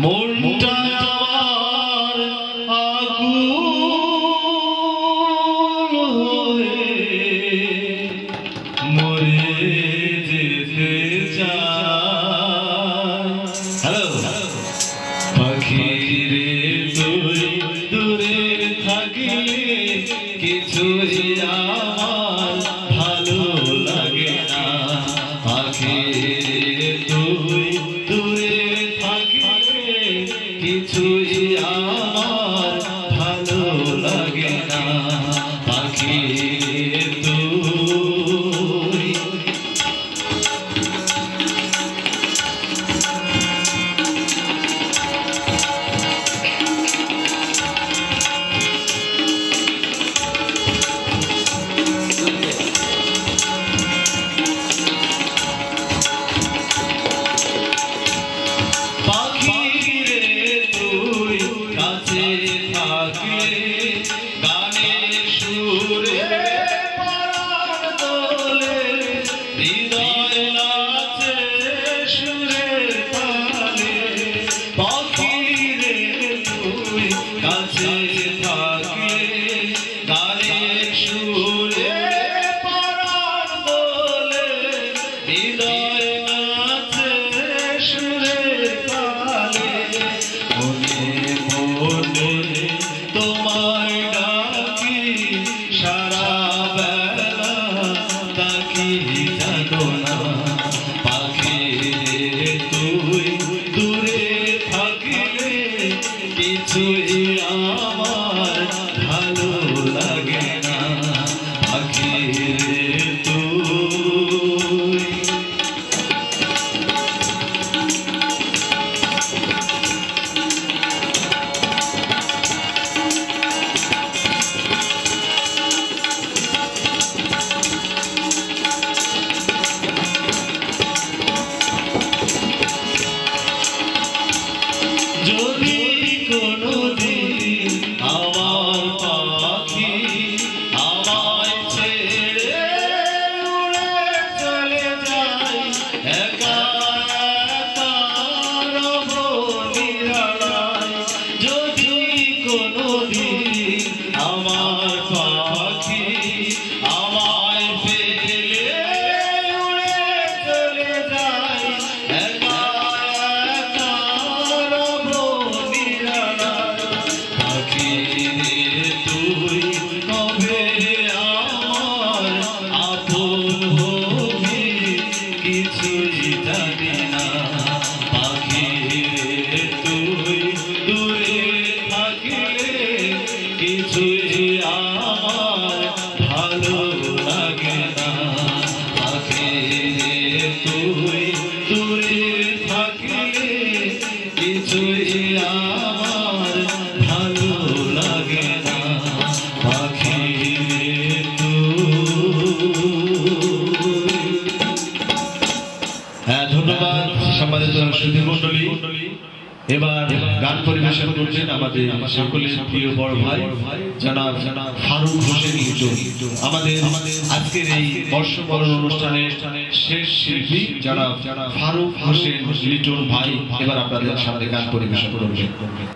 মনটা আমার আকুল হয়ে মরে যেতে চায়। হ্যালো পাখি রে তুই দূরে থাকিলে কিছুই আমার ভালো লাগে না। পাখি রে তুই দূরে থাকিলে কিছুই আমার ভালো লাগে না। পাখি রে তুই গানের সুরে পরাণ দোলে হৃদয় নাচে সুরের তালে। পাখি রে তুই কাছে থাকলে গানের সুরে পরাণ দোলে হৃদয় নাচে সুরের তালে। মনে মনে তোমায় ডাকি সারা বেলা তাকি জানো না। পাখি রে তুই দূরে থাকিলে কিছুই আমার ভালো লাগে না। পাখি রে তুই যদি কোনদিন আমার পাখি আমায় ছেড়ে উড়ে চলে যায়, একা একা রব নিরালায়। যদি কোনদিন আমার পাখি আমায় ফেলে উড়ে চলে যায়, একা তুই কবে আমার আপন হবি কিছুই জানি না। পাখি রে তুই দূরে থাকিলে কিছুই আমার ভালো লাগে না। পাখি রে তুই দূরে থাকিলে কিছুই আমার ভালো লাগে না। পাখি রে হ্যাঁ, ধন্যবাদ সম্মানিত সুধী মণ্ডলী। এবার গান পরিবেশন করছেন আমাদের সকলের প্রিয় বড় ভাই জনাব ফারুক হোসেন লিটন। আমাদের আজকের এই বর্ষবরণ অনুষ্ঠানের শেষ শিল্পী জনাব ফারুক হোসেন লিটন ভাই এবার আপনাদের সামনে গান পরিবেশন করবেন।